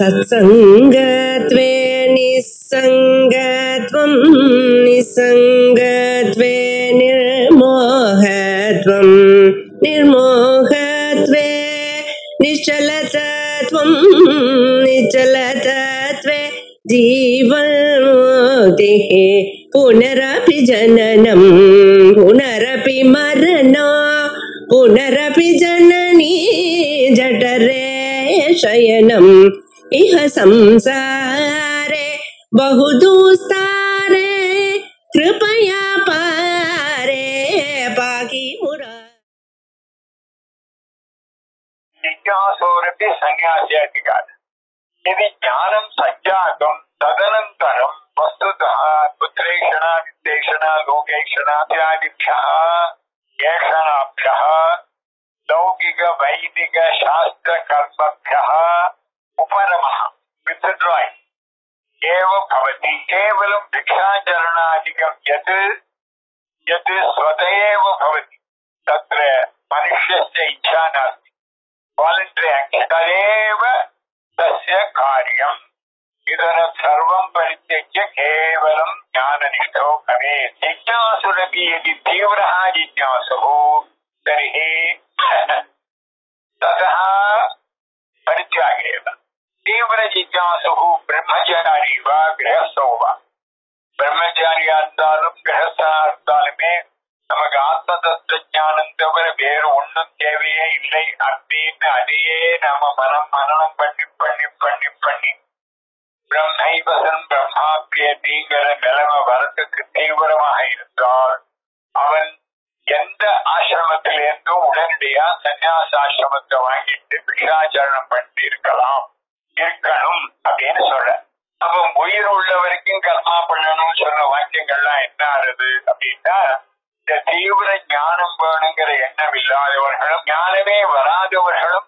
सत्संगत्वे निस्संगत्वं निस्संगत्वे निर्मोहत्वं निर्मोहत्वे निश्चलतत्वं निश्चलतत्वे जीवन्मुक्तिः पुनरपि जननं पुनरपि मरणं पुनरपि जननी जठरे शयनम् इह संसारे बहुदुस्तारे कृपया पारे पाहि मुरा। जिज्ञासोरपि सन्यास्याधिकारः। यदि ज्ञानं सज्जातं तदनन्तरं वस्तुतः पुत्रेषण वित्तेषण लोकेषण इत्यादिभ्यः येषणाभ्यः लौकिक वैदिक शास्त्र कर्मभ्यः उपरमः विथड्रायिंग एव भवति। केवलं भिक्षाचरणादिकं यत् स्वतः भवति तत्र मनुष्यस्य इच्छा नास्ति, वालण्टरी आक्शन् तदेव तस्य कार्यम्। इदं सर्वं परित्यज्य केवलं ज्ञाननिष्ठो भवेत्। जिज्ञासुरपि यदि तीव्रः जिज्ञासुः तर्हि ततः परित्यागेव। तीव्र जिज्ञासुः ब्रह्मचारी वा गृहस्थो वा, பிரம்மச்சாரியா இருந்தாலும் கிரகஸ்தனா இருந்தாலுமே நமக்கு ஆத்ம தத்துவ ஞானம் தவிர வேறு ஒன்றும் தேவையே இல்லை அப்படின்னு அதையே நாம மனனம் பண்ணி பண்ணி பண்ணி பண்ணி பிரம்மைவசன் பிரம்மாப்பியதிங்கிற நிலைமை வரத்துக்கு தீவிரமாக இருந்தால் அவன் எந்த ஆசிரமத்திலிருந்தும் உடனடியா சன்னியாச ஆசிரமத்தை வாங்கிட்டு பிக்ஷாச்சரணம் பண்ணி இருக்கணும் அப்படின்னு சொல்ற. அப்ப உயிர் உள்ள வரைக்கும் கர்மா பண்ணணும்னு சொன்ன வாக்கியங்கள்லாம் என்ன ஆறுது அப்படின்னா, இந்த தீவிர ஞானம் வேணுங்கிற எண்ணம் இல்லாதவர்களும் ஞானமே வராதவர்களும்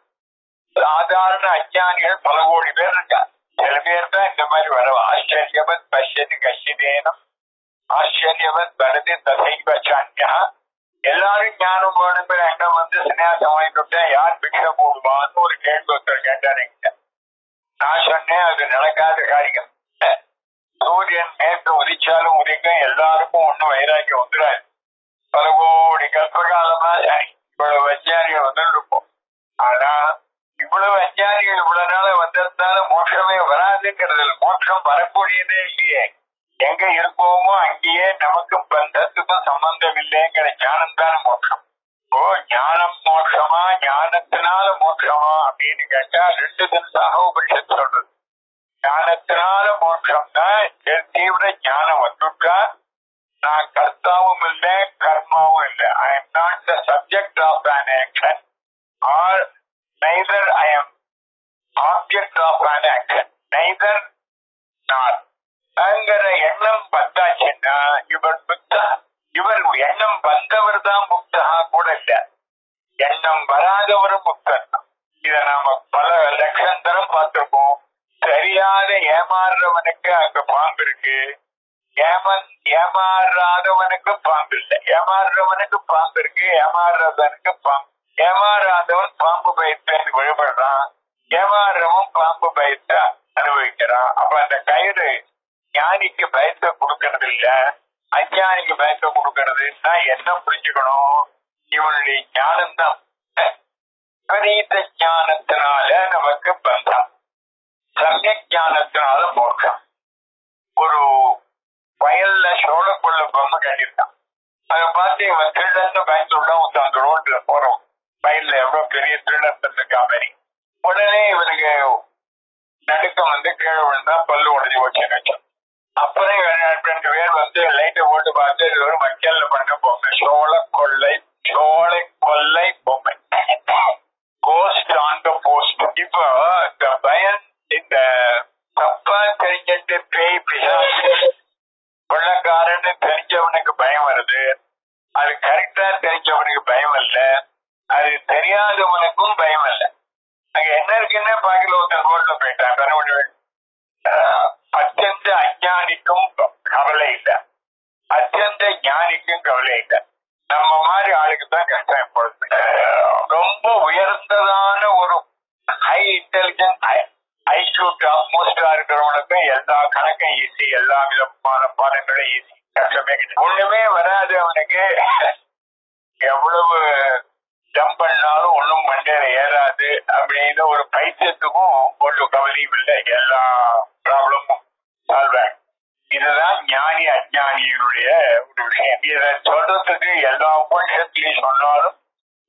சாதாரண அஞ்ஞானிகள் பல கோடி பேர் இருக்கா. சில பேர் தான் இந்த மாதிரி வர ஆச்சரியவத் பஷ்யதி கஷ்டிதேனம் ஆச்சரியவத் பரதி தசைவ சான்யா. எல்லாரும் ஞானம் வேணுங்கிற எண்ணம் வந்து சன்னியாசம் வாங்கிட்டா யார் பிக்ஷை போடுவான்னு ஒரு கேள்வி ஒருத்தர் கேட்டாரு. நான் சொன்னேன் அது நடக்காத காரியம். சூரியன் நேற்று உதிச்சாலும் உதிக்கும், எல்லாருக்கும் ஒன்னும் வைராக்கியம் வந்துடாது. பல கோடி கல்பகாலமா இவ்வளவு அஞ்ஞானிகள் வந்துருப்போம். ஆனா இவ்வளவு அஞ்ஞானிகள் இவ்வளவு நாள வந்ததுனால மோட்சமே வராதுங்கிறது. மோட்சம் வரக்கூடியதே இல்லையே. எங்க இருக்கோமோ அங்கேயே நமக்கும் பந்தத்துக்கும் சம்பந்தம் இல்லைங்கிற ஞானம் தானே மோட்சம். ஓ, ஞானம் மோட்சமா ஞானத்தினால மோட்சமா அப்படின்னு கேட்டா ரெண்டு தினசாக உபனிஷத்து சொல்றது. ஞானத்தினால மோட்சம் தான். தீவிர ஞானம் வந்துட்டா நான் கர்த்தாவும் இல்லை கர்மாவும் இல்லை. I am not the subject of an action or neither I am object of an action, neither not அங்கிற எண்ணம் வந்தாச்சுன்னா இவர் முக்தா. இவர் எண்ணம் வந்தவர் தான் முக்தா கூட இல்ல, எண்ணம் வராதவரும் முக்தன் தான். இத நாம பல லட்சம் தரம் பார்த்திருக்கோம். தெரியாத ஏமாறுறவனுக்கு அங்க பாம்பு இருக்கு, ஏமாறாதவனுக்கு பாம்பு இல்லை. ஏமாறுறவனுக்கு பாம்பு இருக்கு, ஏமாறுறவனுக்கு பாம்பு. ஏமாறாதவன் பாம்பு பயத்தை வழிபடுறான், ஏமாறுறவன் பாம்பு பயத்தை அனுபவிக்கிறான். அப்ப அந்த கயிறு ஞானிக்கு பயத்தை கொடுக்கறது இல்ல, அஞ்ஞானிக்கு பயத்தை கொடுக்கறதுன்னா என்ன புரிஞ்சுக்கணும்? இவனுடைய ஞானம் தான். விபரீத ஞானத்தினால நமக்கு பந்தம், சமயக் ஞானத்தினால மோட்சம். ஒரு வயல்ல சோழக்குள்ள பொம்மை கட்டிருக்கான். அதை பார்த்து இவன் திருடன்னு பயந்துள்ள அந்த ரோட்ல போறோம். வயல்ல எவ்வளவு பெரிய திருடன் இருக்கா மாதிரி. உடனே இவனுக்கு நடுக்கம் வந்து கீழே விழுந்தா பல்லு உடஞ்சி போச்சு. அப்புறம் 2 பேர் வந்து லைட்டை போட்டு பார்த்து இது ஒரு மக்கள்ல பண்ண பொம்மை, சோழ கொள்ளை பொம்மை, கோஸ்ட் ஆன் த போஸ்ட். இப்போ இந்த பயம், இந்த தப்பா தெரிஞ்சிட்டு பேய் பிசாசு கொள்ளக்காரன்னு தெரிஞ்சவனுக்கு பயம் வருது, அது கரெக்டா தெரிஞ்சவனுக்கு பயம் இல்ல, அது தெரியாதவனுக்கும் பயம் இல்ல. அங்க என்ன இருக்குன்னு பாக்கல. ஒருத்தன் ரோட்ல போயிட்டான், அத்தியந்த அஞ்ஞானிக்கும் கவலை இல்லை, அத்தியந்த ஞானிக்கும் கவலை இல்லை. நம்ம மாதிரி ஆளுக்கு தான் கஷ்டம். எப்பொழுது ரொம்ப உயர்ந்ததான ஒரு ஹை இன்டெலிஜென்ஸ் ஐக்யூ டாப் மோஸ்டா இருக்கிறவனுக்கும் எல்லா கணக்கும் ஈஸி, எல்லா விதமான பாடங்களும் ஈஸி, கஷ்டமே கிடையாது. ஒண்ணுமே வராது அவனுக்கு, எவ்வளவு ஜம்ப் பண்ணாலும் ஒன்னும் மண்டையில ஏறாது அப்படின்னு ஒரு பைத்தியத்துக்கும் ஒரு கவலையும் இல்லை, எல்லா ப்ராப்ளமும் சால்வ் ஆகும். இதுதான் ஞானி அஞ்ஞானியினுடைய ஒரு விஷயம். இதை சொல்றதுக்கு எல்லா உபனிஷத்துலையும் சொன்னாலும்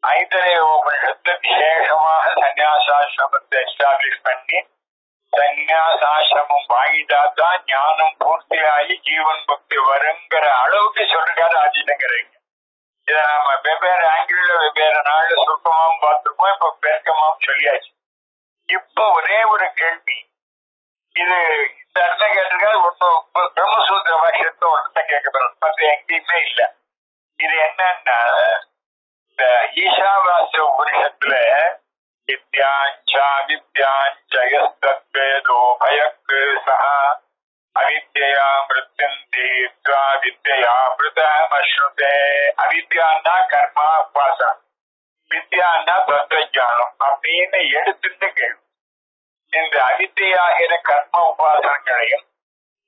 ஐதரேய உபனிஷத்து விசேஷமாக சன்னியாசாசிரமத்தை எஸ்டாப்ளிஷ் பண்ணி சன்னியாசாசிரமம் வாங்கிட்டாதான் ஞானம் பூர்த்தியாகி ஜீவன் பக்தி வருங்கிற அளவுக்கு சொல்றாரு ஆதிசங்கரங்க. இதை நாம வெவ்வேறு ஆங்கிள் வெவ்வேறு நாள்ல சுருக்கமாவும் பார்த்துருப்போம், இப்ப பெருக்கமாவும் சொல்லியாச்சு. இப்போ ஒரே ஒரு கேள்வி, இது இந்த இடத்த கேட்டிருக்காது, ஒன்னும் பிரம்மசூத்திர வாக்கியத்தை ஒன்றத்தை கேட்கப்படுறது, மற்ற எங்கேயுமே இல்லை. இது என்னன்னா, இந்த ஈஷாவாசிய உபனிஷத்துல வித்யாஞ்சா வித்யாஞ்சயஸ்தத்வேதோ பயக்கு சஹ அவித்யா மிருத்யந்தி வித்யா மிருதமஸ்ருதே. அவித்யான்னா கர்மா உபாசனம், வித்யான்னா தத்துவஞானம் அப்படின்னு எடுத்துட்டு கேள்வி. இந்த அவித்யாகிற கர்ம உபாசனங்களையும்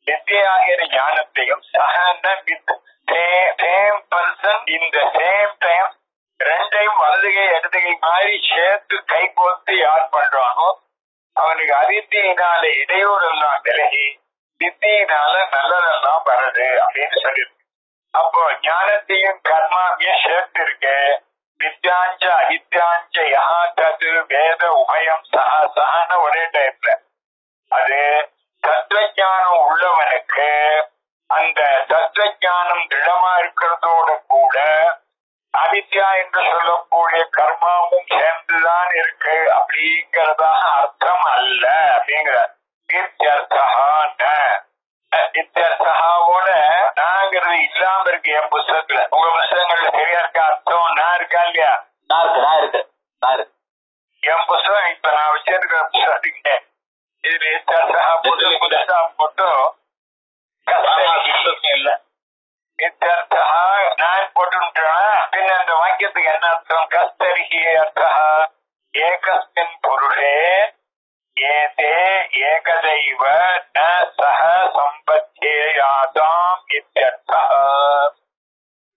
வித்யாகிற ஞானத்தையும் சஹன வித் சேம் பர்சன் இந்த சேம் டைம் ரெண்டையும் வலதுகை இடதுகை மாதிரி சேர்த்து கை கோர்த்து யார் பண்றானோ அவனுக்கு அவித்தியினால இடையூறு எல்லாம் விலகி வித்தியினால நல்லதெல்லாம் வருது அப்படின்னு சொல்லியிருக்கு. அப்போ ஞானத்தையும் கர்மாவையும் சேர்த்து இருக்கு. வித்யாஞ்ச அவித்யாஞ்ச யா தது வேத உபயம் சஹா சஹான ஒரே டைப்ல. அது தத்துவஞானம் உள்ளவனுக்கு அந்த தத்துவஞானம் திடமா இருக்கிறதோட கூட அவித்யா என்று சொல்லக்கூடிய கர்மாவும் சேர்ந்துதான் இருக்கு அப்படிங்கறதாக அர்த்தம் அல்ல அப்படிங்கிற இத்தியர்த்தகாவோட நாங்கிறது இல்லாம இருக்கு என் புத்தகத்துல. உங்க புத்தகங்கள்ல சரியா இருக்க அர்த்தம் நான் இருக்கா இல்லையா? நான் இருக்கு. என் புத்தகம் இப்ப நான் வச்சிருக்கிற புத்தகத்துக்கு இதுல இத்தியர்த்தகா போட்டு புதுசா போட்டோம் இல்ல. இத்தியர்த்தகா நான் போட்டுட்டேன்னா பின்ன அந்த வாக்கியத்துக்கு என்ன அர்த்தம்? கஸ்தரிகி அர்த்தா ஏகஸ்மின் புருஷே ஏதே ஏகதைவ ந சஹ சம்பத்யேயாதாம் இத்யர்த்தः.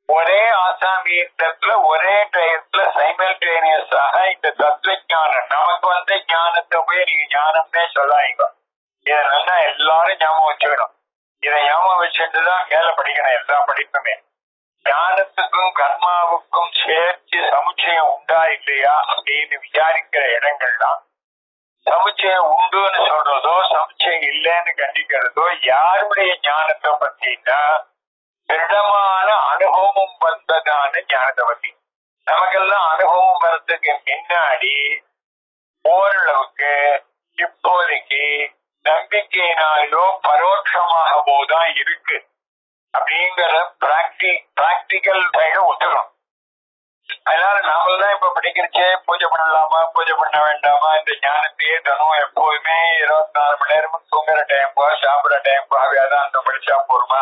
ஒரே ஆசாமியத்துல ஒரே டயத்துல சைமல்டேனியஸாக இந்த தத்துவஞானம் நமக்கு வந்த ஞானத்தை போய் நீங்க ஞானம்னே சொல்லாதீங்க. இதை நல்லா எல்லாரும் ஞாபகம் வச்சுக்கணும். இதை ஞாபகம் வச்சுட்டுதான் மேல படிக்கணும் எல்லா படிப்புமே. ஞானத்துக்கும் கர்மாவுக்கும் சேர்த்து சமுச்சயம் உண்டா இல்லையா அப்படின்னு விசாரிக்கிற இடங்கள்லாம் சமுச்சயம் உண்டுன்னு சொல்றதோ சமுச்சயம் இல்லைன்னு கண்டிக்கிறதோ யாருடைய ஞானத்தை பத்தினா திடமான அனுபவம் வந்ததான ஞானத்தை பத்தி. நமக்கெல்லாம் அனுபவம் வர்றதுக்கு முன்னாடி ஓரளவுக்கு இப்போதைக்கு நம்பிக்கையினாலோ பரோட்சமாகவோ தான் இருக்கு அப்படிங்கிற பிராக்டிக்கல் சைட ஒத்துக்கணும். அதனால நாமெல்லாம் இப்ப படிக்கிறச்சே பூஜை பண்ணலாமா பூஜை பண்ண வேண்டாமா, இந்த ஞானத்தையே தனும் எப்போதுமே 24 மணி நேரமும் தூங்குற டைம் போ சாப்பிடுற டைம் போ வேதாந்தம் படிச்சா போருமா,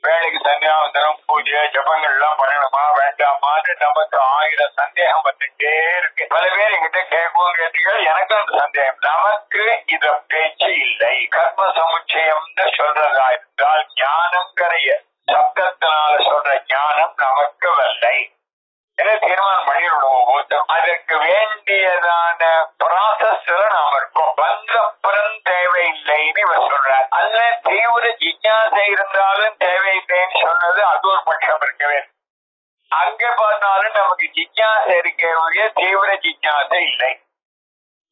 வேலைக்கு சந்தியாவந்தனம் பூஜை ஜபங்கள் எல்லாம் பண்ணணுமா வேண்டாமான்னு நமக்கு 1000 சந்தேகம் வந்துட்டே இருக்கு. பல பேர் எங்கிட்ட கேட்கவும் கேட்டீங்க, எனக்கு அந்த சந்தேகம். நமக்கு இத பேச்சு இல்லை. கர்ம சமுச்சயம்னு சொல்றதா இருந்தால் ஞானங்கரைய சப்தத்தினால சொல்ற ஞானம் நமக்கு வல்லை என தீர்மானம் பண்ணிவிடுவோம். அதற்கு வேண்டியதான ப்ராசஸ்ல நாம இருக்கோம். வந்தப்புறம் தேவையில்லைன்னு இவர் சொல்றார். அல்ல தீவிர ஜிஜ்ஞாசை இருந்தாலும் தேவையில்லைன்னு சொன்னது அது ஒரு பட்சம் இருக்கவே. அங்க பார்த்தாலும் நமக்கு ஜிஜ்ஞாசை இருக்கக்கூடிய தீவிர ஜிஜ்ஞாசை இல்லை.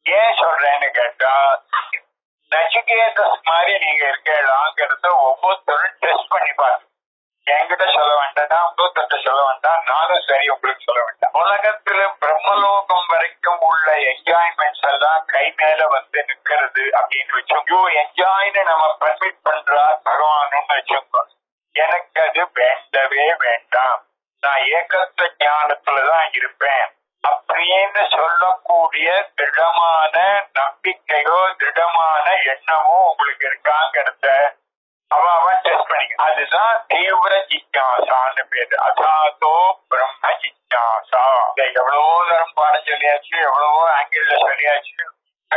ஏன் சொல்றேன்னு கேட்டா நச்சிகேதஸ் மாதிரி நீங்க இருக்கலாங்கிறத ஒவ்வொருத்தரும் டெஸ்ட் பண்ணி பாருங்க. என்கிட்ட சொல்ல வேண்டாம், இன்னொருத்த சொல்ல வேண்டாம், நானும் சரி உங்களுக்கு சொல்ல வேண்டாம். உலகத்துல பிரம்மலோகம் வரைக்கும் உள்ள என்ஜாய்மெண்ட்ஸ் எல்லாம் கை மேல வந்து நிக்கிறது அப்படின்னு வச்சோம். என்ஜாய்னு நம்ம பர்மிட் பண்றா பகவான்னு வச்சோம். எனக்கு அது வேண்டவே வேண்டாம், நான் ஏகத்துவ ஞானத்துலதான் இருப்பேன் அப்படின்னு சொல்லக்கூடிய திடமான நம்பிக்கையோ திடமான எண்ணமோ உங்களுக்கு இருக்காங்கிறத அவன் டெஸ்ட் பண்ணிக்க. அதுதான் தீவிர ஜிஜ்ஞாசான்னு பேரு. அதாதோ பிரம்ம ஜிஜ்ஞாசா. எவ்வளவோ தரம் பாடம் சொல்லியாச்சு, எவ்வளவோ ஆங்கிள் சொல்லியாச்சு.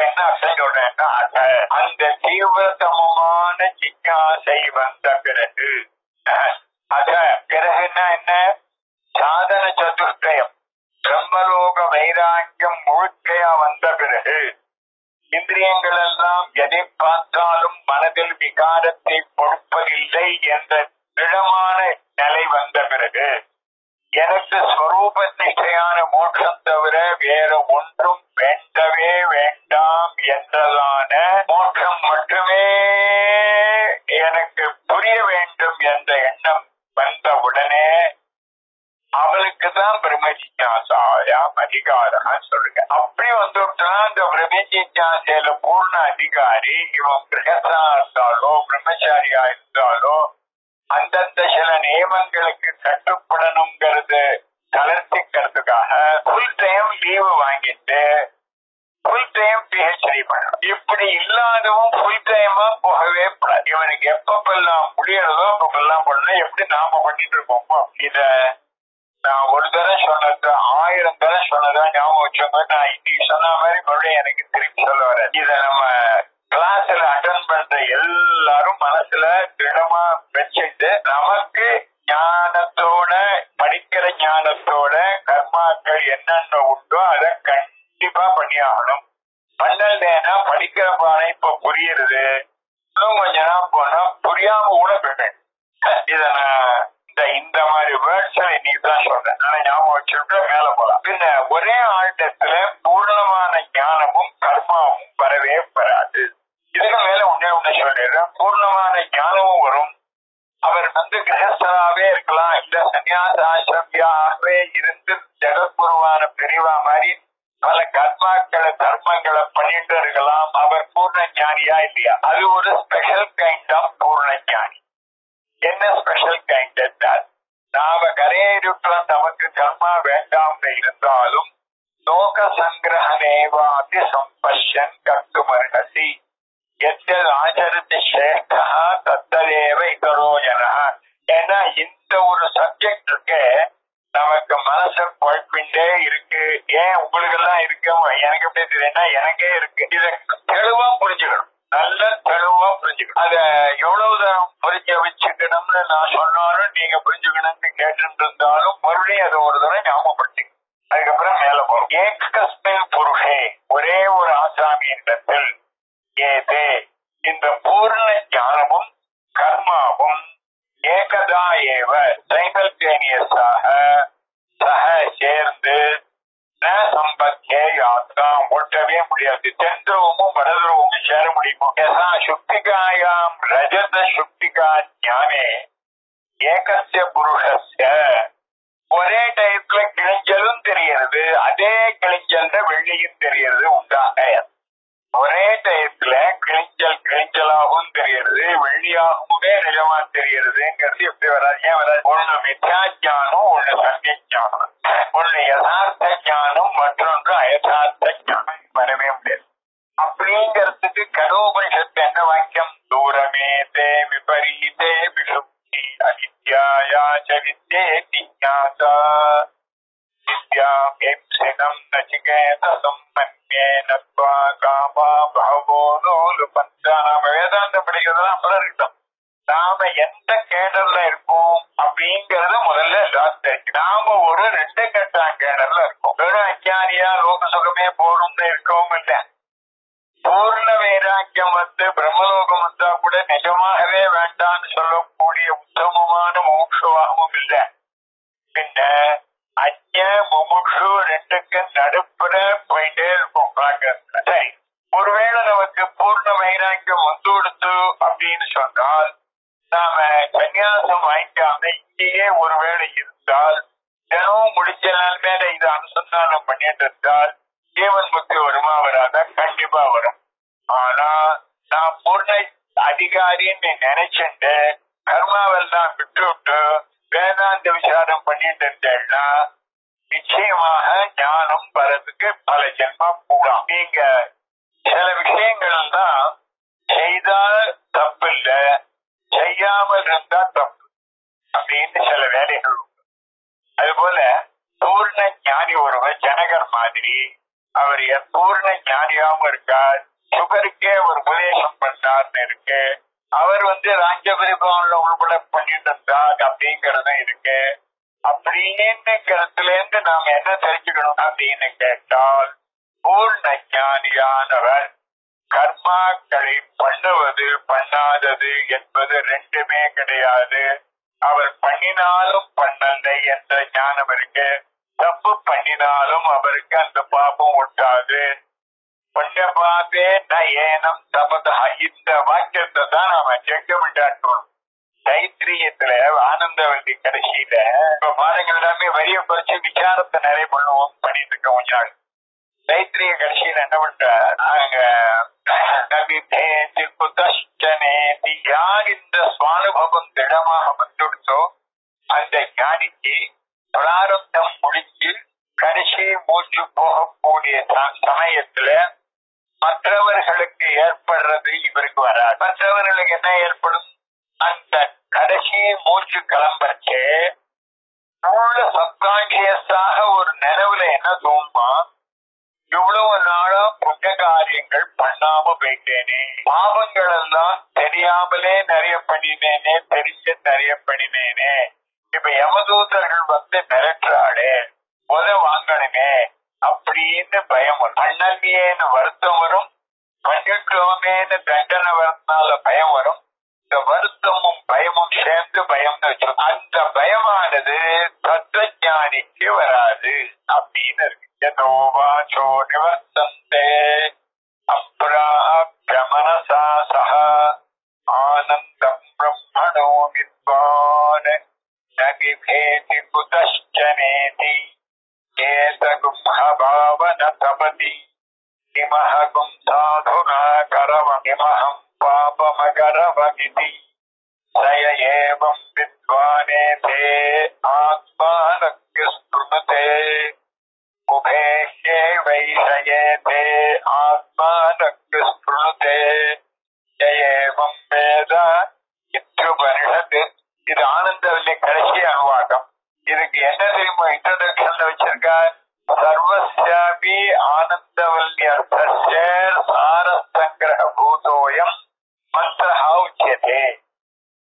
என்ன அர்த்தம் சொல்றேன்னா அந்த தீவிரதமமான ஜிக்ஞாசை வந்த பிறகு அத பிறகுன்னா என்ன சாதன சதுஷ்டயம் பிரம்மலோக வைராக்கியம் முழுக்கையா வந்த பிறகு இந்திரியங்கள் எல்லாம் எதை பார்த்தாலும் மனதில் விகாரத்தை கொடுப்பதில்லை என்ற திடமான நிலை வந்த பிறகு எனக்கு ஸ்வரூப நிஷ்டையான மோட்சம் தவிர வேற ஒன்றும் வேண்டவே வேண்டாம் என்றதான மோட்சம் மட்டுமே எனக்கு புரிய வேண்டும் என்ற எண்ணம் வந்தவுடனே அவளுக்கு தான் பிரம்ம ஜிஜ்ஞாசாயாம் அதிகாரம் சொல்லுங்க. அப்படி வந்துட்டா அந்த பிரம்ம ஜிஜ்ஞாசையில பூர்ண அதிகாரி இவன் கிரகஸ்தா இருந்தாலோ பிரம்மச்சாரியா இருந்தாலோ அந்தந்த சில நியமங்களுக்கு கட்டுப்படணுங்கிறது தளர்த்திக்கிறதுக்காக ஃபுல் டைம் லீவு வாங்கிட்டு ஃபுல் டைம் பிஹெச்டி பண்ணணும். இப்படி இல்லாதவும் ஃபுல் டைமா போகவே கூடாது. இவனுக்கு எப்பப்பெல்லாம் முடியறதோ அப்பப்பெல்லாம் பண்ணணும். எப்படி நாம பண்ணிட்டு இருக்கோமோ இத நான் ஒரு தடவை சொன்னது 1000 தடவை சொன்னதா ஞாபகம் வச்சோங்க. நான் இன்னைக்கு சொன்ன மாதிரி மறுபடியும் எனக்கு திருப்பி சொல்ல வர இத நம்ம கிளாஸ்ல அட்டன் பண்ற எல்லாரும் மனசுல திடமா வச்சுட்டு நமக்கு ஞானத்தோட படிக்கிற ஞானத்தோட கர்மாக்கள் என்னென்ன உண்டோ அதை கண்டிப்பா பண்ணி ஆகணும். பண்ணலன்னா படிக்கிற பாடம் இப்ப புரியுறது, இன்னும் கொஞ்ச நாள் போனா புரியாம கூட போயிட்டேன். இத நான் இந்த மாதிரி வேர்ட்ஸ் இன்னைக்கு தான் சொல்றேன். நான் ஞாபகம் வச்சுட்டு மேல போலாம். பின்ன ஒரே ஆழ்டத்துல பூர்ணமான ஞானமும் கர்மாவும் வரவே வராது. இதுக்கு மேல ஒன்னே சொல்லிடுறேன். பூர்ணமான ஞானமும் வரும். அவர் கிரகஸ்தராகவே இருக்கலாம், இல்ல சன்னியாச ஆசிரமியாகவே இருந்து ஜெகத்குருவான பெரியவா மாதிரி பல கர்மாக்களை தர்மங்களை பண்ணிட்டு இருக்கலாம். அவர் பூர்ண ஞானியா இல்லையா? அது ஒரு ஸ்பெஷல் கைண்ட் ஆஃப் பூர்ண ஞானி. என்ன ஸ்பெஷல் கைண்ட் என்றால் நாம கரையேறிட்டோம், நமக்கு கர்மா வேண்டாம் இருந்தாலும் லோக சங்கிரகனேவாதி சம்பஷன் கர்த்துமர்ஹசி எத்தல் ஆச்சரித்து சேஷ்டா தத்ததேவ இதரோ ஜனா. ஏன்னா இந்த ஒரு சப்ஜெக்ட் இருக்கு நமக்கு மனசு குழப்பிண்டே இருக்கு. ஏன் உங்களுக்கு எல்லாம் இருக்கு, எனக்கு எப்படி தெரியும்னா எனக்கே இருக்கு. இதை தெளிவா புரிஞ்சுக்கணும், நல்ல தெளிவா புரிஞ்சுக்கணும். அத எவ்வளவு தரம் புரிஞ்ச வச்சுக்கணும்னு நான் சொன்னாலும் நீங்க புரிஞ்சுக்கணும்னு கேட்டு இருந்தாலும் மறுபடியும் அதை ஒரு தரம் ஞாபகப்படுத்தி அதுக்கப்புறம் மேல போகும். ஏகஸ்மின் புருஷே ஒரே ஒரு ஆசாமியிடத்தில் ஏதே இந்த பூர்ண ஞானமும் கர்மாவும் ஏகதா ஏவ சைமல்டேனியஸாக சக சேர்ந்து சம்பத்தே யாத்தான் ஓட்டவே முடியாது. தென்துருவமும் வடதுருவமும் சேர முடியுமோ? யசா சுக்திகாயாம் ரஜத சுக்திகா ஞானே ஏகஸ்ய புருஷஸ்ய ஒரே டயத்துல கிழிஞ்சலும் தெரிகிறது, அதே கிழிஞ்சல்ல வெள்ளியும் தெரிகிறது உண்டாக. ஒரே டயத்துல கிழிஞ்சலாகவும் தெரிகிறது, வெள்ளியாகவுமே நிஜமா தெரிகிறதுங்கிறது எப்படி வராது? ஏன் வராது? ஒண்ணு மித்யா ஞானம், ஒண்ணு சத்திய ஞானம். ஒண்ணு யதார்த்த ஞானம், மற்றொன்று அயதார்த்த ஞானம். வரவே முடியாது. அப்படிங்கிறதுக்கு கடோபனிஷத்து என்ன வாக்கியம்? தூரமே தே விபரீதே விசுப்தி அவித்யாயாச்ச வித்யே ஜிஞாசா வித்யாம் எப்சினம் நசிகேதசம் மன்யேனத்வா காமா பஹவோ நோலுபந்தா. நாம வேதாந்தம் படிக்கிறதுலாம் அப்புறம் இருக்கட்டும். நாம எந்த கேடர்ல இருக்கோம் அப்படிங்கறத முதல்ல எல்லாரும் தெரியும். நாம ஒரு 2 கட்டாம் கேடர்ல இருக்கோம். வெறும் அஞ்ஞானியா லோக சுகமே போறோம்னு இருக்கவும் இல்லை. பூர்ண வைராக்கியம் பிரம்மலோகம் வந்தா கூட நிஜமாகவே வேண்டான்னு சொல்லக்கூடிய உத்தமமான மோட்சமாகவும் இல்லை. பின்ன அஞ்ஞ முமுட்சு 2க்கு நடுப்புற போயிட்டே இருக்கும் பார்க்க. சரி, ஒருவேளை நமக்கு பூர்ண வைராக்கியம் வந்து கொடுத்து அப்படின்னு சொன்னால் நாம சன்னியாசம் வாங்கிக்காம இங்கேயே ஒருவேளை இருந்தால் தினமும் முடிஞ்ச நாள் மேல இதை அனுசந்தானம் பண்ணிட்டு இருந்தால் ஜீவன் முக்தி வருமா வராத? கண்டிப்பா வரும். ஆனா நான் பூர்ண அதிகாரின்னு நினைச்சுட்டு கர்மாவெல்லாம் விட்டு விட்டு வேதாந்த விசாரம் பண்ணிட்டு இருந்தேன்னா நிச்சயமாக ஞானம் வரதுக்கு பல ஜென்மம் கூடாம். நீங்க சில விஷயங்கள் தான் செய்தால் தப்பு இல்ல, செய்யாமல் இருந்தா தப்பு அப்படின்னு சில வேலைகள் உண்டு. அது போல பூர்ண ஞானி ஒருவர் ஜனகர் மாதிரி அவர் பூர்ண ஞானியாவும் இருக்கார். சுகருக்கே ஒரு உபதேசம் பண்ணார்னு இருக்கு. அவர் ராஜபரிபாலன உள்பட பண்ணிட்டு இருந்தார் அப்படிங்கறதும் இருக்கு. அப்படின்னுங்கிறதுல இருந்து நாம என்ன தெரிஞ்சுக்கணும் அப்படின்னு கேட்டால், பூர்ண ஞானியானவர் கர்மாக்களை பண்ணுவது பண்ணாதது என்பது ரெண்டுமே கிடையாது. அவர் பண்ணினாலும் பண்ணலை என்ற ஞானம் இருக்கு. தப்பு பண்ணினாலும் அவருக்கு அந்த பாபம் ஒட்டாது. புண்ணியபாபே நயனம் தபதா, இந்த வாக்கியத்தை தான் நாம ஜெகமிட்டாற்றோம். தைத்திரியத்துல ஆனந்தவல்லி கடைசியில இப்ப பாருங்க, எல்லாமே வரிய குறைச்சு விசாரத்தை நிறைய பண்ணுவோம் பண்ணிட்டு இருக்க கொஞ்ச நாள். தைத்திரிய கடைசியில என்ன பண்ற, யார் இந்த சுவானுபவம் திடமாக வந்துடுச்சோ அந்த ஞானிக்கு பிராரப்தம் முடிச்சு கடைசி மூச்சு போகக்கூடிய சமயத்துல மற்றவர்களுக்கு ஏற்படுறது இவருக்கு வராது. மற்றவர்களுக்கு என்ன ஏற்படும், அந்த கடைசி மூச்சு கிளம்பச்சே சப்கான்சியஸாக ஒரு நினைவுல என்ன தோணுமா, இவ்வளவு நாளா புண்ணிய காரியங்கள் பண்ணாம போயிட்டேனே, பாவங்கள் எல்லாம் தெரியாமலே நிறைய பண்ணினேனே, தெரிஞ்ச நிறைய பண்ணினேனே, இப்ப யமதூதர்கள் மிரட்டுறாளே, வாங்கணுமே அப்படின்னு பயம் வரும். பண்ணல்வியேன்னு வருத்தம் வரும், பண்ணிட்டோமேன்னு தண்டனை வரதுனால பயம் வரும். இந்த வருத்தமும் பயமும் சேர்ந்து பயம்னு வச்சு, அந்த பயமானது தத்துவஞானிக்கு வராது அப்படின்னு இருக்கு. யதோவாசோ நிவர்த்தந்தே அப்ராப்யமனசா சஹ ஆனந்தம் பிரம்மணோ வித்வான் நகிபேதி குதஷ்சனேதி ஏதகும்ஹபாவன தபதி இமஹகும் சாதுனா கரவமிமஹம் பாபமகரவமிதி சய ஏவம் வித்வானேதே ஆத்மானக்ய ஸ்ருததே உபேஹ்யே வைஷயேதே ஆத்மானக்ய ஸ்ருததே ஏவம் வேத இத்யுபனிஷத். இது ஆனந்தவல்லி கடைசி அனுவாகம். இதுக்கு என்ன தெரியுமா இன்ட்ரோடக்ஷன்ல வச்சிருக்க, சர்வஸ்யாபி ஆனந்தவல்யர்த்தஸ்ய சாரசங்கிரக பூதோயம் மந்திரஹா உச்சியதே.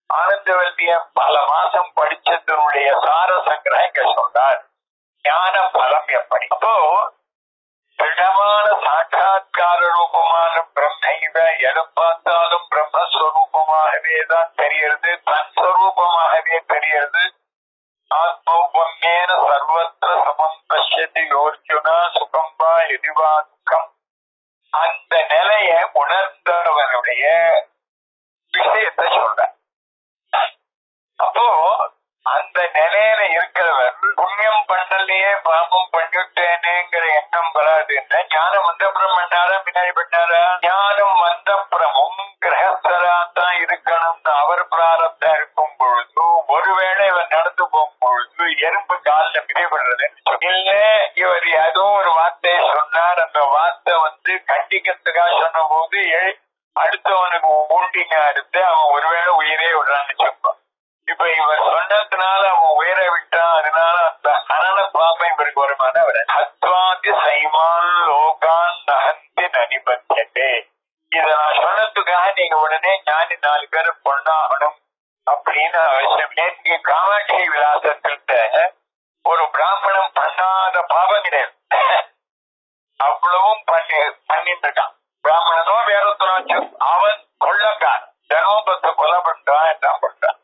ஆனந்தவல்லிய பல மாசம் படிச்சதனுடைய சார சங்கிரகம் இங்க சொல்றார். ஞான பலம் எப்படி, அப்போ திடமான சாட்சாத்கார ரூபமான பிரம்மைவ எதை பார்த்தாலும் பிரம்மஸ்வரூபமாகவே தான் தெரிகிறது, தன் ஸ்வரூபமாகவே தெரிகிறது. ஆத்மௌபம்யேன சர்வத்திர சமம் பஷ்யதி யோர்ஜுனா சுகம் வா எதிவா துக்கம். அந்த நிலைய உணர்ந்தவனுடைய விஷயத்தை சொல்ற. அப்போ அந்த நிலையில இருக்கிறவர் புண்ணியம் பண்ணலையே பாபம் பண்ணிட்டேனேங்கிற எண்ணம் வராதுன்னு ஞானம் வந்தப்புறம் பண்ணாரா பின்னாடி பண்ணாரா? ஞானம் வந்தப்புறமும் கிரகஸ்தரா தான் இருக்கணும்னு அவர் பிராரப்தம் இருக்கும் பொழுது, ஒருவேளை இவர் நடந்து போகும் பொழுது எறும்பு காலில் பிடிபடுறது இல்ல, இவர் ஏதோ ஒரு வார்த்தையை சொன்னார், அந்த வார்த்தை கண்டிக்கிறதுக்காக சொன்ன போது அடுத்தவனுக்கு ஊட்டிங்க எடுத்து அவன் ஒருவேளை உயிரே விடுறான்னு சொல்லுவான். இப்ப இவர் சொன்னதுனால அவன் உயிரை விட்டான், அதனால அந்த அனன பாப்பம் இவருக்கு வருமான ஹத்வாதி சைமான் லோகான் நகந்தி நனிபத்தியதே. இத நான் சொன்னதுக்காக நீங்க உடனே ஞானி 4 பேரை பொண்ணாகணும் அப்படின்னு அவசியம். நேற்று காமாட்சி விலாசத்திட்ட ஒரு பிராமணன் பண்ணாத பாபம் கிடையாது, அவ்வளவும் பண்ணிட்டு இருக்கான். பிராமணனோ வேறொத்தனாச்சும் அவன் கொள்ளக்காரன், ஜனோபத்தை கொலை பண்றான், என்ன பண்றான்.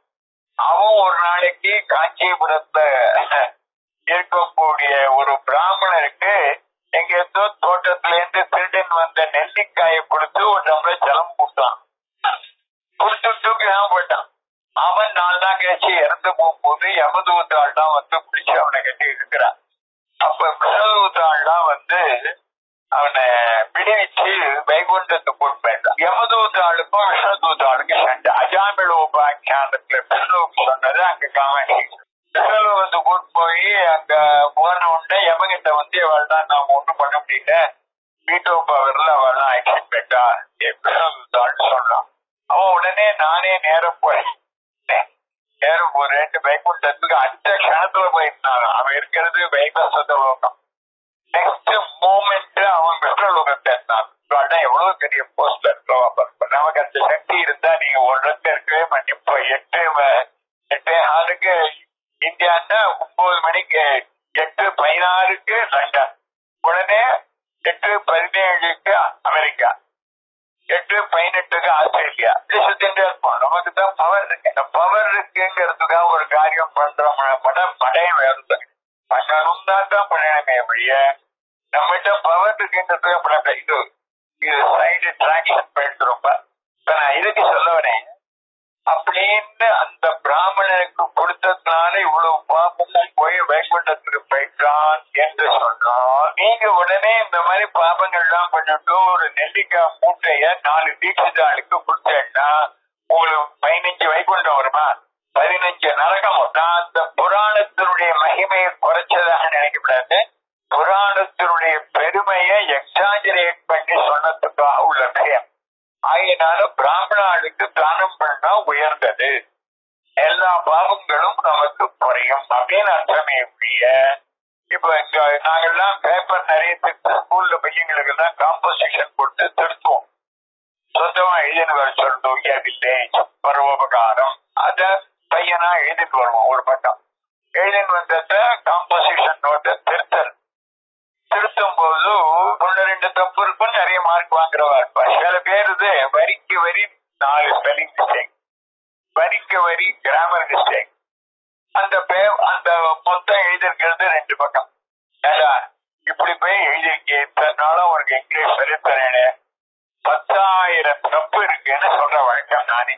அவன் ஒரு நாளைக்கு காஞ்சிபுரத்துல இருக்கக்கூடிய ஒரு பிராமணருக்கு எங்கேயோ தோட்டத்துல இருந்து திருடன் வந்த நெல்லிக்காயை கொடுத்து ஒரு டம்ளர் ஜலம் கொடுத்தான். கொடுத்து தூக்கிதான் போயிட்டான். அவன் 4 நாள் கழிச்சு இறந்து போகும்போது யமதூத்தாள் தான் பிடிச்சு அவனை கட்டி இருக்கிறான். அப்ப விஷதூத்தாள் தான் அவனை பிடிச்சு வைகுண்டத்துக்கு கொண்டு போயிட்டான். யமதூத்தாளுக்கும் விஷதூத்தாளுக்கு சண்டை. அஜாமிழோபாக்கியானத்துல விஷ்ணுவுக்கு சொன்னது அங்க காமாட்சி. விஷ்ணு கூட்டு போய் அங்க போன உடனே யமகிட்ட அவள்தான் நாம ஒண்ணும் பண்ண முடியல, வீட்டோ பவர்ல அவள்தான் ஆக்ஷன் போயிட்டா விஷதூத்தாள்னு சொன்னான். அவன் உடனே நானே நேரம் போறேன் வைகுண்டத்துக்கு அடுத்த க்ஷணத்துல போயிருந்தான். அவன் இருக்கிறது வைபசத லோகம். நெக்ஸ்ட் மூமெண்ட் அவன் பெரிய போஸ்ட்ல இருக்கோம். நமக்கு அந்த சக்தி இருந்தா நீங்க ஒரு இடத்துல இருக்கவே மாட்டேன். இப்போ 8:15 இந்தியான்னா 9 மணிக்கு 8:16 லண்டன், உடனே 8:17 அமெரிக்கா, 8:18 ஆஸ்திரேலியா. சுத்திட்டு இருப்போம். நமக்கு தான் பவர் இருக்கு. இந்த பவர் இருக்குங்கிறதுக்காக ஒரு காரியம் பண்றோம் படையம் வேறு பண்ணணும் தான் பண்ணணுமே அப்படிய நம்மகிட்ட பவர் இருக்குங்கிறதுக்காக இது சைடு டிராக்ஷன் போயிடுது ரொம்ப. நான் இதுக்கு சொல்ல வரேன், அப்படின்னு அந்த பிராமணனுக்கு கொடுத்ததுனால இவ்வளவு பாபமும் போய் வைகுண்டத்துக்கு போயிட்டான் என்று சொன்னோம். நீங்க உடனே இந்த மாதிரி பாபங்கள் எல்லாம் பண்ணிட்டு ஒரு நெல்லிக்காய் மூட்டைய 4 தீட்சிதாளுக்கு கொடுத்தேன்னா உங்களுக்கு 15 வைகுண்டம் வருமா, 15 நரகம். நான் அந்த புராணத்தினுடைய மகிமையை குறைச்சதாக நினைக்கப்படாது. புராணத்தினுடைய பெருமையை எக்ஸாஜரேட் பண்ணி சொன்னதுக்காக உள்ள விஷயம். ஆகினால பிராமணாளுக்கு தானம் பண்ணா உயர்ந்தது, எல்லா பாவங்களும் நமக்கு குறையும் அப்படின்னு அர்த்தமே இல்லைய. இப்ப இங்க நாங்கெல்லாம் பேப்பர் நிறைய திருத்த ஸ்கூல்ல பையங்களுக்கு எல்லாம் காம்போசிஷன் கொடுத்து திருத்துவோம். சொந்தமா எழுதினு வர சொல்லணும், வில்லேஜ் பரோபகாரம், அத பையனா எழுதிட்டு வருவோம். ஒரு பட்டம் எழுதின்னு வந்தத காம்போசிஷன் நோட்டை திருத்தும் போது 1-2 தப்பு இருக்கும், நிறைய மார்க் வாங்குறவா இருப்பா. சில பேர் இது வரிக்கு வரி 4 ஸ்பெல்லிங் மிஸ்டேக், வரிக்கு வரி கிராமர் மிஸ்டேக். அந்த மொத்தம் எழுதிருக்கிறது 2 பக்கம். இப்படி போய் எழுதிருக்கேன், இத்தனாலும் உனக்கு இங்கிலீஷ் சொல்லித்தரேன்னு 10,000 தப்பு இருக்குன்னு சொல்ற வழக்கம் நானே.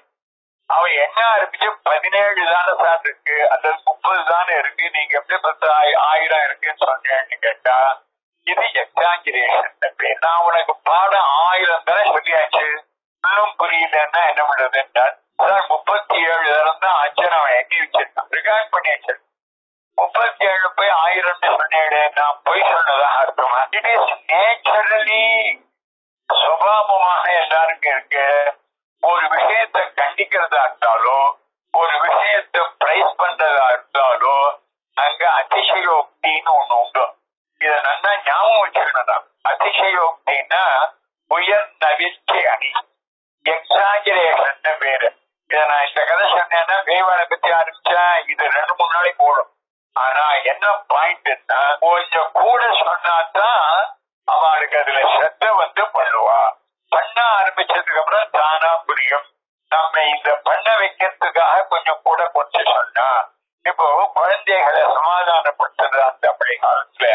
அவன் என்ன ஆரம்பிச்சு 17 தானே சார் இருக்கு, அல்லது 30 தானே இருக்கு, நீங்க எப்படி 10,000 இருக்குன்னு சொன்னேன்னு கேட்டா இது எக்ஸாஜரேஷன். நான் உனக்கு பாடம் 1000 தானே சொல்லியாச்சு, இன்னும் புரியலன்னா என்ன பண்றதுன்னா சார் 37 தரம் தான் ஆச்சு, அவன் எண்ணி வச்சிருக்கான், ரெக்கார்ட் பண்ணி வச்சிருக்கான். 37 போய் 1000 சொன்னேன், நான் போய் சொன்னதாக அர்த்தமா? இட் இஸ் நேச்சுரலி சுபாவமாக எல்லாருக்கும் இருக்கு. ஒரு விஷயத்தை கண்டிக்கிறதா இருந்தாலோ ஒரு விஷயத்தை பிரைஸ் பண்றதா இருந்தாலோ அங்க அதிசயோக்தின்னு ஒண்ணு உண்டு. இத நல்லா ஞாபகம் வச்சுக்கணும். அதிசயோக்தின்னா உயர் நவிழ்ச்சி அணி, எக்ஸாஜரேஷன் பேரு. இத நான் இந்த கதை சொன்னேன்னா வேவாளை பத்தி ஆரம்பிச்சா இது 2-3 நாளைக்கு போடும். ஆனா என்ன பாயிண்ட்னா கொஞ்சம் கூட சொன்னாதான் அவளுக்கு அதுல ஸ்ரத்த வந்து பண்ணுவா. பண்ண ஆரம்பிச்சதுக்கு அப்புறம் தானா புரியும். நம்ம இந்த பண்ண வைக்கிறதுக்காக கொஞ்சம் கூட கொஞ்சம் சொன்னா, இப்போ குழந்தைகளை சமாதானப்படுத்துறது அந்த அப்படி காலத்துல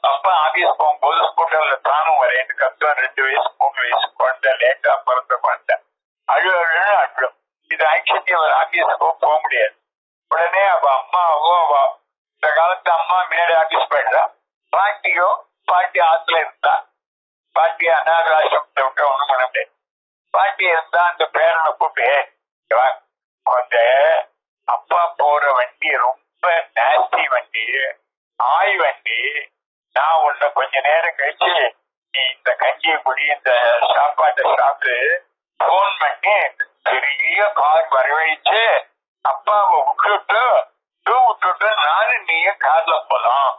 அப்பா ஆபீஸ் போகும்போது ஸ்கூட்டர்ல தானும் வரேன் கஷ்டம். 2 வயசு 3 வயசு குழந்தை, லேட்டா பிறந்த குழந்தை அழும். இது ஆக்சுவலி அவர் ஆபீஸுக்கோ போக முடியாது. உடனே அவ அம்மாவோ இந்த காலத்து அம்மா முன்னாடி ஆபீஸ் போயிடுறா. பாட்டி ஆத்துல இருந்தா, பாட்டி அநாதாசிரமத்தை விட்டு ஒண்ணும் பண்ண முடியாது. பாட்டி இருந்தா அந்த பேரனை கூப்பிட்டு அந்த அப்பா போற வண்டி ரொம்ப நாஸ்டி வண்டி, ஆய் வண்டி, நான் உன்னை கொஞ்ச நேரம் கழிச்சு நீ இந்த கஞ்சியை குடி, இந்த சாப்பாட்டை சாப்பிட்டு போன் பண்ணி பெரிய கார் வரவழைச்சு அப்பாவை விட்டுட்டு நானும் நீங்க கார்ல போலாம்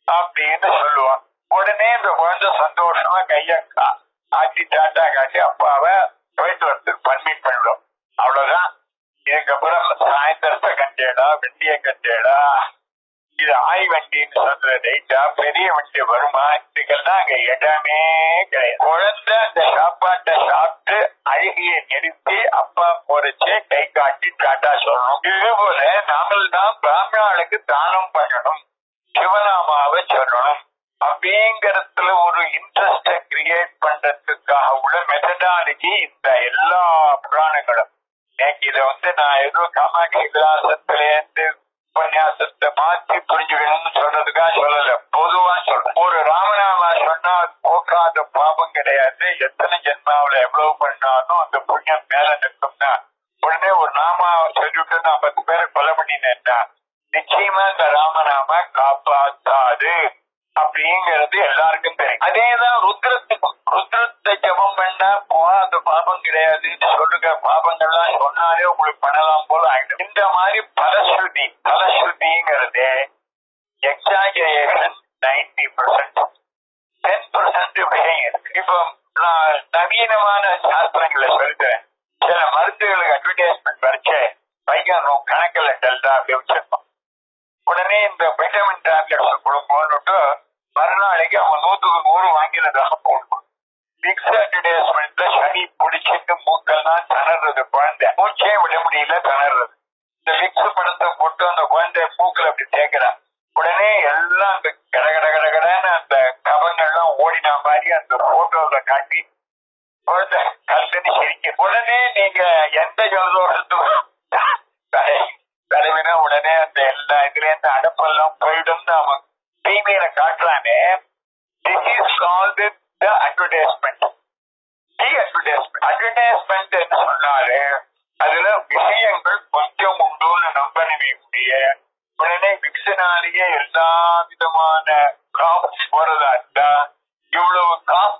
அப்படின்னு சொல்லுவான். உடனே இந்த குழந்தை சந்தோஷமா கையக்கா ஆட்டி டாட்டா காட்டி அப்பாவை போயிட்டு வரதுக்கு பர்மிட் பண்ணிடும். அவ்வளவுதான். இதுக்கப்புறம் சாயந்தரத்தை கண்டேடா, வண்டியை கண்டேடா, இது ஆய் வண்டின்னு சொல்ற ரைட்டா, பெரிய வண்டி வருமா, இதுக்கெல்லாம் அங்க இடமே கிடையாது. குழந்தை அந்த சாப்பாட்டை சாப்பிட்டு அழுகிய நிறுத்தி அப்பா போறச்சே கை காட்டி டாட்டா சொல்லணும். இது போல நாமல் தான் பிராமணாளுக்கு தானம் பண்ணணும், சிவநாமாவை சொல்லணும் அப்படிங்கறதுல ஒரு இன்ட்ரெஸ்ட கிரியேட் பண்றதுக்காக உள்ள மெத்தடாலஜி இந்த எல்லா புராணங்களும். இதை நான் ஏதோ காமாட்சி விலாசத்துல இருந்து உபன்யாசத்தை மாற்றி புரிஞ்சுக்கணும்னு சொல்றதுக்காக சொல்லல, பொதுவா சொல்றேன். ஒரு ராமநாமா சொன்னா போக்காத பாபம் கிடையாது. எத்தனை ஜென்மாவில எவ்வளவு பண்ணாலும் அந்த புண்ணியம் மேல நிற்கும்னா, உடனே ஒரு நாமா சொல்லிட்டு நான் 10 பேரை கொலை பண்ணினேன்னா நிச்சயமா இந்த ராமநாம காப்பாத்தாது அப்படிங்கிறது எல்லாருக்கும் தெரியும். அதேதான் ருத்ரத்தை ஜபம் பண்ணா போகாத பாபம் கிடையாதுன்னு சொல்லுங்க. பாபங்கள்லாம் சொன்னாலே உங்களுக்கு பண்ணலாம் போல ஆயிடும். இந்த மாதிரி பலஸ்ருதிங்கிறது எக்ஸாஜரேஷன் 90%, 10% விஷயம் இருக்கு. இப்போ நான் நவீனமான சாஸ்திரங்களை சொல்றேன். சில மருந்துகளுக்கு அட்வர்டைஸ்மெண்ட் வரைச்சே பையன் கணக்கில் டெல்டா அப்படி வச்சிருப்பான். உடனே இந்த வைட்டமின் டேப்லெட்ஸ் கொடுப்போம்னுட்டு மறுநாளைக்கு அவன் 100க்கு 100 வாங்கினதாக போடுவான். விக்ஸ் அட்வர்டைஸ்மெண்ட்ல சனி பிடிச்சிட்டு மூக்கெல்லாம் திணறது, குழந்தை மூச்சே விட முடியல, திணறது. இந்த விக்ஸ் படத்தை போட்டு அந்த குழந்தை மூக்கில் அப்படி தேய்க்கிறான். உடனே எல்லாம் அந்த கடகடகடகடன்னு அந்த கபங்கள்லாம் ஓடின மாதிரி அந்த போட்டோல காட்டி குழந்தை கல்லுன்னு சிரிக்க. உடனே நீங்க எந்த ஜலதோஷத்துக்கும் தடவினா உடனே அந்த எல்லா இதுல இருந்து அடப்பெல்லாம் போயிடும் அவன் டிவியில காட்டுறானே. This is called the advertisement. Advertisement என்ன சொன்னாரு, அதுல விஷயங்கள் கொஞ்சம் உண்டுன்னு நம்பனவே முடிய உடனே விக்ஸனாலேயே எல்லா விதமான காப்ஸ் போறதா இருந்தா இவ்வளவு காப்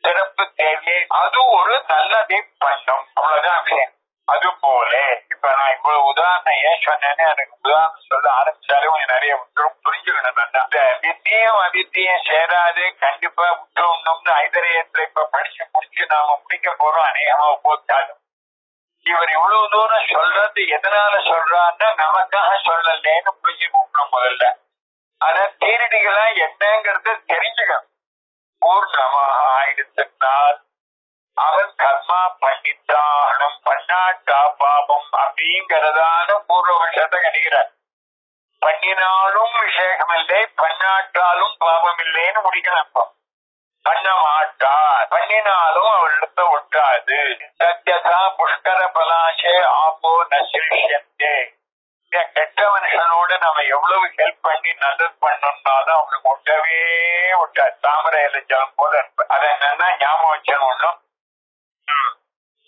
சிறப்பு தேவை, அது ஒரு நல்லதே பண்ணும், அவ்வளவுதான் விஷயம். அது போல இப்ப நான் இவ்வளவு உதாரணம் ஏன் சொன்னேன்னு எனக்கு உதாரணம் சொல்ல ஆரம்பிச்சாலும் நிறைய புரிஞ்சுக்கணும். இந்த வித்தியும் அவித்தியும் சேராது கண்டிப்பா விட்டுணும்னு ஐதரையத்துல இப்ப படிச்சு முடிச்சு நாம முடிக்க போறோம். அநேகமா போட்டாலும் இவர் இவ்வளவு தூரம் சொல்றது எதனால சொல்றான்னா நமக்காக சொல்லலேன்னு புரிஞ்சுக்கணும் முதல்ல. ஆனா தேரடிகளா என்னங்கிறது தெரிஞ்சுக்கணும். பூர்ணமாக ஆயிடுச்சுனால் அவன் கர்மா பண்ணித்தானும் பண்ணாட்டா பாபம் அப்படிங்கிறதான பூர்வபட்சத்தை கணிக்கிறார். பண்ணினாலும் விசேஷம் இல்லை, பண்ணாட்டாலும் பாபம் இல்லைன்னு முடிக்கணும். பண்ண மாட்டார், பண்ணினாலும் அவளிடத்த ஒட்டாது. சத்யதா புஷ்கர பலாசே ஆப்போ நசிரிஷந்தே. கெட்ட மனுஷனோட நம்ம எவ்வளவு ஹெல்ப் பண்ணி நல்லது பண்ணோம்னாலும் அவனுக்கு ஒட்டவே ஒட்டாது. தாமரையில ஜலம் போல இருப்ப. அதை என்னன்னா ஞாபகம் வச்சணும்.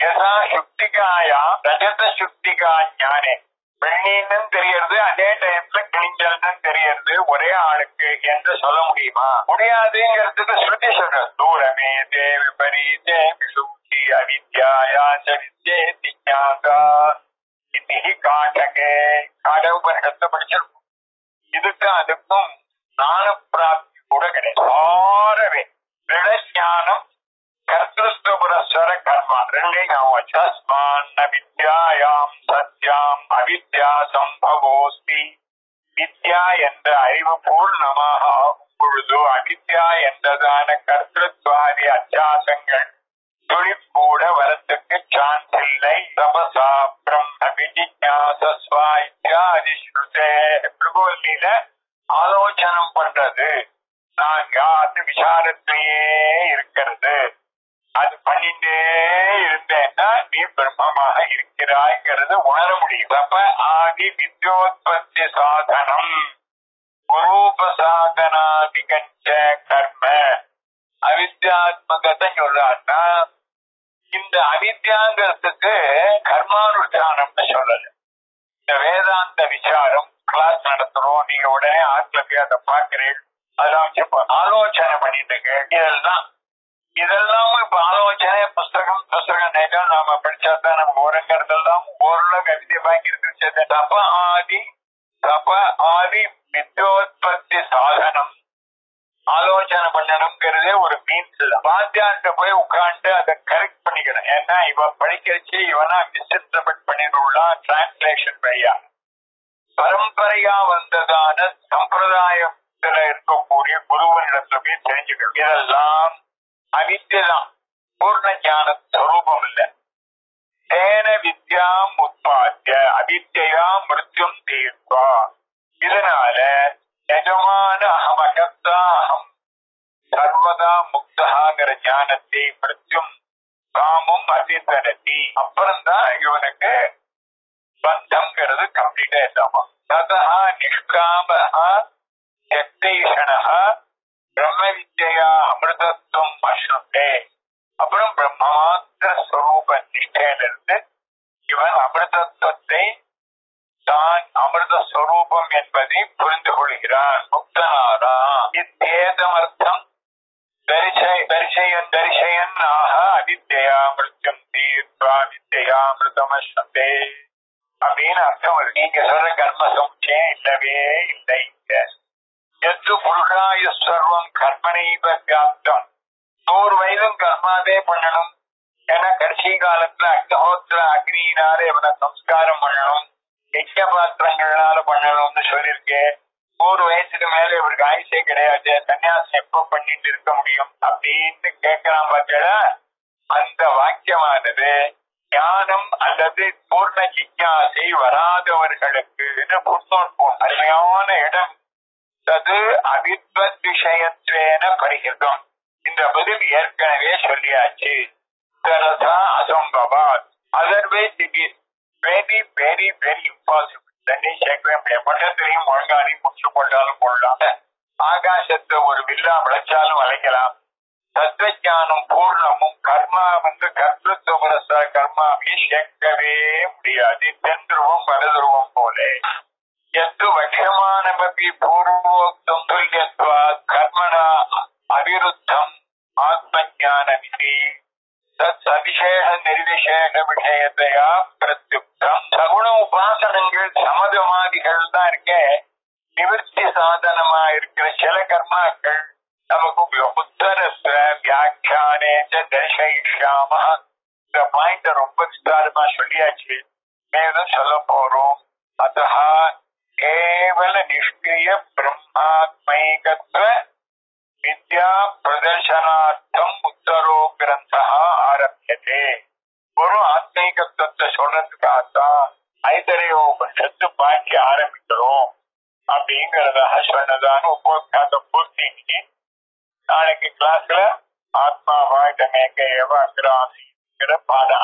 யதா சுக்திகாயா ரஜத சுக்திகா ஞானே. வெண்ணின்னு தெரியறது, அதே டைம்ல கிழிஞ்சல்னு தெரியறது ஒரே ஆளுக்கு என்று சொல்ல முடியுமா? முடியாதுங்கிறதுக்கு ஸ்ருதி சொல்ற. தூரமே தேவி பரீதே விசுக்தி அவித்யாயா சரித்தே திஞாகா. இன்னைக்கு காட்டகே காடவுபனிடத்தை படிச்சிருக்கும். இதுக்கு அதுக்கும் ஞான பிராப்தி கூட கிடையாது. ஆறவே திடஞானம் கர்த்தஸ்வரஸ்வர கர்மா ரெண்டையும் வித்யாயாம் சத்யாம் அவித்யா சம்பவோஸ்தி. வித்யா என்ற அறிவு பூர்ணமாக பொழுது அவித்யா என்றதான கர்த்தத்வாதி அத்தியாசங்கள் துளிப்பூட வரத்துக்கு சான்ஸ் இல்லை. தபசா பிரம்ம விஜிஞாசஸ்வா இத்தியாதி ஸ்ருதே. பிரபோதியில ஆலோசனம் பண்றது, நான் யாரு விசாரத்திலேயே இருக்கிறது, அது பண்ணிட்டே இருந்தேன்னா நீ பிரம்மமாக இருக்கிறாய்ங்கிறது உணர முடியும். தப ஆதி வித்யோத்பத்தி சாதனம் குரூபசாதனாதிகஞ்ச கர்ம. அவித்யாத்மகத்தை சொல்றாருன்னா இந்த அவித்யாங்கிறதுக்கு கர்மானுஷ்டானம்னு சொல்லல. இந்த வேதாந்த விசாரம் கிளாஸ் நடத்துறோம், நீங்க உடனே ஆட்ல போய் அதை பாக்குறேன், அதெல்லாம் வச்சு ஆலோசனை பண்ணிட்டு இருக்கு. இதெல்லாம் இப்ப ஆலோசனை புஸ்தகம் நேரம் நாம படிச்சாதான் நமக்கு ஓரங்கிறதெல்லாம் ஓரளவு கவிதை வாங்கியிருக்கு. தப ஆதி வித்யோத்பத்தி சாதனம் ஆலோசனை பண்ணணுங்கிறதே ஒரு மீன்ஸ் இல்ல. வாத்தியார்கிட்ட போய் உட்காந்து அதை கரெக்ட் பண்ணிக்கணும். ஏன்னா இவன் படிக்கிறச்சு இவனா மிஸ்இன்டர்பிரட் பண்ணிடலாம் டிரான்ஸ்லேஷன் வழியா. பரம்பரையா வந்ததான சம்பிரதாயத்துல இருக்கக்கூடிய குருவனிடத்துல போய் தெரிஞ்சுக்கணும். இதெல்லாம் அவித்யதான், பூர்ண ஞான ஸ்வரூபம் இல்ல. தேன வித்யாம் உற்பத்திய அவித்யா மிருத்யும் தீர்வா. இதனால நிஜமான அகம் அகத்தா அகம் சர்வதா முக்தகாங்கிற ஞானத்தை மிருத்யும் காமும் அதிதனதி. அப்புறம்தான் இவனுக்கு பந்தம்ங்கிறது கம்ப்ளீட்டா இல்லாமா. ததா நிஷ்காமஹ யக்தேஷணஹ பிரம்ம வித்யா அமிர்தத்துவம் அஸ்ருதே. அப்புறம் பிரம்மமாத்திர ஸ்வரூப நிஷ்டையிலிருந்து இவன் அமிர்தத்துவத்தை தான் அமிர்த ஸ்வரூபம் என்பதை புரிந்து கொள்கிறான். முக்தனாரா இத்தேதமர்த்தம் தரிசயன் ஆக அவித்யா மிருத்யம் தீர்வா வித்யா அமிர்தமஸ்ருதே அப்படின்னு அர்த்தம் வருது. நீங்க சொல்ற கர்ம சமுச்சயம் இல்லவே இல்லை. எது புருஷாய சர்வம் கர்மனைவ வியாப்தம். 100 வயதும் கர்மாவே பண்ணணும். ஏன்னா கடைசி காலத்துல அக்னிஹோத்திர அக்னியினால இவனை சம்ஸ்காரம் பண்ணணும், யஜ்ஞ பாத்திரங்களால பண்ணணும்னு சொல்லியிருக்கேன். 100 வயசுக்கு மேல இவருக்கு ஆயுசே கிடையாது, சன்னியாசம் எப்ப பண்ணிட்டு இருக்க முடியும் அப்படின்னு கேட்கலாம் பார்த்தா, அந்த வாக்கியமானது ஞானம் அல்லது பூர்ண ஜிஞ்ஞாசை வராதவர்களுக்கு அருமையான இடம். தது அவித்வத் விஷயத்வேன பரிகிருதம். இந்த பதில் ஏற்கனவே சொல்லியாச்சு. அசம்பவாத், otherwise it is very very very impossible. தண்ணி சேர்க்கவே முடியாது. பட்டத்திலையும் முழங்காடி முடிச்சு கொண்டாலும் கொள்ளலாம், ஆகாசத்தை ஒரு வில்லா விளைச்சாலும் வளைக்கலாம். தத்துவஞானம் பூர்ணமும் கர்மா கர்த்தத்துவ கர்மாவை சேர்க்கவே முடியாது. தென் துருவம் வலதுருவம் போல எத்து வட்சமானமபி பூர்வோக்தம் துல்யத்வா கர்மணா அவிருத்தம் ஆத்மஞானமிதி தத் சவிசேஷ நிர்விசேஷ விஷயத்தையா பிரத்யுக்தம். சகுண உபாசனங்கள் சமதமாதிகள் தான் இருக்க, நிவர்த்தி சாதனமா இருக்கிற சில கர்மாக்கள் நமக்கு உத்தரத்தை வியாக்கியானே தரிசயிஷ்யாம. இந்த பாயிண்ட ரொம்ப விஸ்தாரமா சொல்லியாச்சு, மேலும் சொல்ல போறோம். அத்தஹ கேவல நிஷ்கிரிய பிரம்மாத்மைகத்வ வித்யா பிரதர்சனார்த்தம் உத்தரோ கிரந்தா ஆரம்பியதே. ஒரு ஆத்மீகத்துவத்தை சொல்றதுக்காகத்தான் ஐதரையோபனிஷத்து பாக்கி ஆரம்பிக்கிறோம் அப்படிங்கறதாக சொன்னதான உபோத்காத பூர்த்தி. நாளைக்கு கிளாஸ்ல ஆத்மாவா இடமேங்க எவ அக்ராசிங்கிற பாடம்